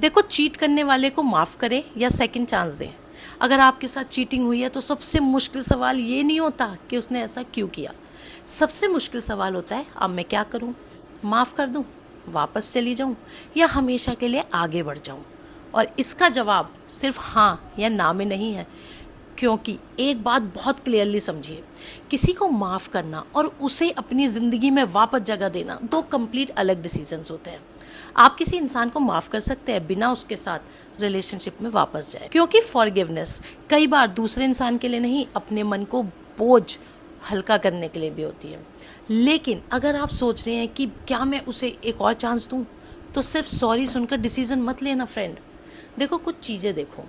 देखो, चीट करने वाले को माफ़ करें या सेकंड चांस दें। अगर आपके साथ चीटिंग हुई है तो सबसे मुश्किल सवाल ये नहीं होता कि उसने ऐसा क्यों किया। सबसे मुश्किल सवाल होता है, अब मैं क्या करूं? माफ़ कर दूं, वापस चली जाऊं, या हमेशा के लिए आगे बढ़ जाऊं? और इसका जवाब सिर्फ हाँ या ना में नहीं है। क्योंकि एक बात बहुत क्लियरली समझिए, किसी को माफ़ करना और उसे अपनी ज़िंदगी में वापस जगह देना दो कंप्लीट अलग डिसीजंस होते हैं। आप किसी इंसान को माफ़ कर सकते हैं बिना उसके साथ रिलेशनशिप में वापस जाए, क्योंकि फॉरगिवनेस कई बार दूसरे इंसान के लिए नहीं, अपने मन को बोझ हल्का करने के लिए भी होती है। लेकिन अगर आप सोच रहे हैं कि क्या मैं उसे एक और चांस दूं, तो सिर्फ सॉरी सुनकर डिसीजन मत लेना फ्रेंड। देखो, कुछ चीज़ें देखो,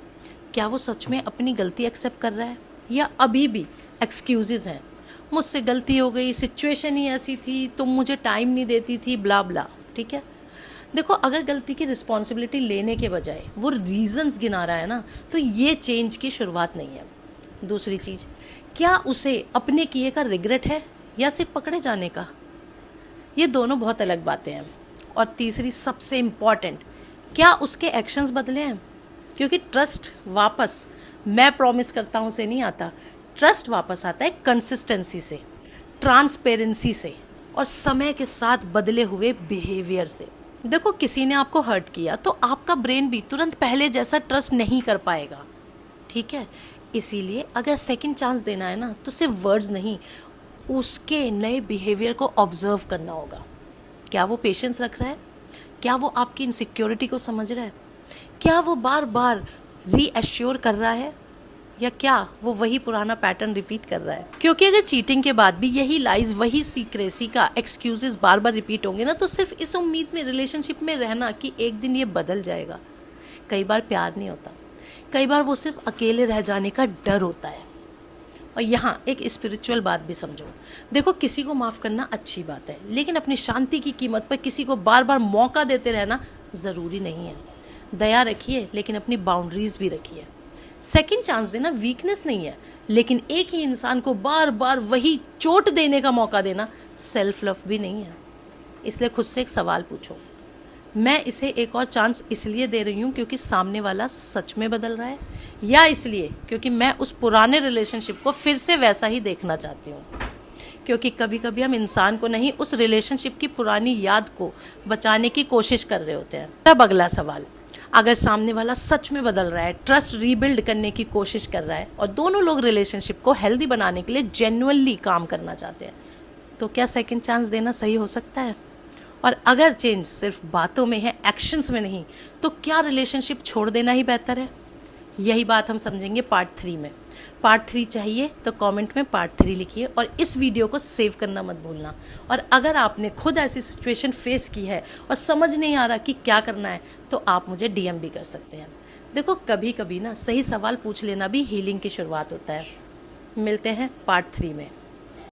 क्या वो सच में अपनी गलती एक्सेप्ट कर रहा है या अभी भी एक्सक्यूजेज हैं। मुझसे गलती हो गई, सिचुएशन ही ऐसी थी, तुम मुझे टाइम नहीं देती थी, ब्ला ब्ला। ठीक है, देखो, अगर गलती की रिस्पॉन्सिबिलिटी लेने के बजाय वो रीजंस गिना रहा है ना, तो ये चेंज की शुरुआत नहीं है। दूसरी चीज़, क्या उसे अपने किए का रिग्रेट है या सिर्फ पकड़े जाने का? ये दोनों बहुत अलग बातें हैं। और तीसरी सबसे इम्पॉर्टेंट, क्या उसके एक्शंस बदले हैं? क्योंकि ट्रस्ट वापस, मैं प्रॉमिस करता हूँ, से नहीं आता। ट्रस्ट वापस आता है कंसिस्टेंसी से, ट्रांसपेरेंसी से, और समय के साथ बदले हुए बिहेवियर से। देखो, किसी ने आपको हर्ट किया तो आपका ब्रेन भी तुरंत पहले जैसा ट्रस्ट नहीं कर पाएगा। ठीक है, इसीलिए अगर सेकंड चांस देना है ना, तो सिर्फ वर्ड्स नहीं, उसके नए बिहेवियर को ऑब्जर्व करना होगा। क्या वो पेशेंस रख रहा है? क्या वो आपकी इनसिक्योरिटी को समझ रहा है? क्या वो बार बार रीएश्योर कर रहा है, या क्या वो वही पुराना पैटर्न रिपीट कर रहा है? क्योंकि अगर चीटिंग के बाद भी यही लाइज, वही सीक्रेसी का एक्सक्यूजेस बार बार रिपीट होंगे ना, तो सिर्फ इस उम्मीद में रिलेशनशिप में रहना कि एक दिन ये बदल जाएगा। कई बार प्यार नहीं होता, कई बार वो सिर्फ अकेले रह जाने का डर होता है। और यहाँ एक स्पिरिचुअल बात भी समझो। देखो, किसी को माफ़ करना अच्छी बात है, लेकिन अपनी शांति की कीमत पर किसी को बार बार मौका देते रहना ज़रूरी नहीं है। दया रखिए, लेकिन अपनी बाउंड्रीज भी रखिए। सेकंड चांस देना वीकनेस नहीं है, लेकिन एक ही इंसान को बार बार वही चोट देने का मौका देना सेल्फ लव भी नहीं है। इसलिए खुद से एक सवाल पूछो, मैं इसे एक और चांस इसलिए दे रही हूँ क्योंकि सामने वाला सच में बदल रहा है, या इसलिए क्योंकि मैं उस पुराने रिलेशनशिप को फिर से वैसा ही देखना चाहती हूँ? क्योंकि कभी कभी हम इंसान को नहीं, उस रिलेशनशिप की पुरानी याद को बचाने की कोशिश कर रहे होते हैं। अब अगला सवाल, अगर सामने वाला सच में बदल रहा है, ट्रस्ट रीबिल्ड करने की कोशिश कर रहा है, और दोनों लोग रिलेशनशिप को हेल्दी बनाने के लिए जेन्युइनली काम करना चाहते हैं, तो क्या सेकंड चांस देना सही हो सकता है? और अगर चेंज सिर्फ बातों में है, एक्शंस में नहीं, तो क्या रिलेशनशिप छोड़ देना ही बेहतर है? यही बात हम समझेंगे पार्ट 3 में। पार्ट 3 चाहिए तो कमेंट में पार्ट 3 लिखिए, और इस वीडियो को सेव करना मत भूलना। और अगर आपने खुद ऐसी सिचुएशन फेस की है और समझ नहीं आ रहा कि क्या करना है, तो आप मुझे DM भी कर सकते हैं। देखो, कभी कभी ना सही सवाल पूछ लेना भी हीलिंग की शुरुआत होता है। मिलते हैं पार्ट 3 में।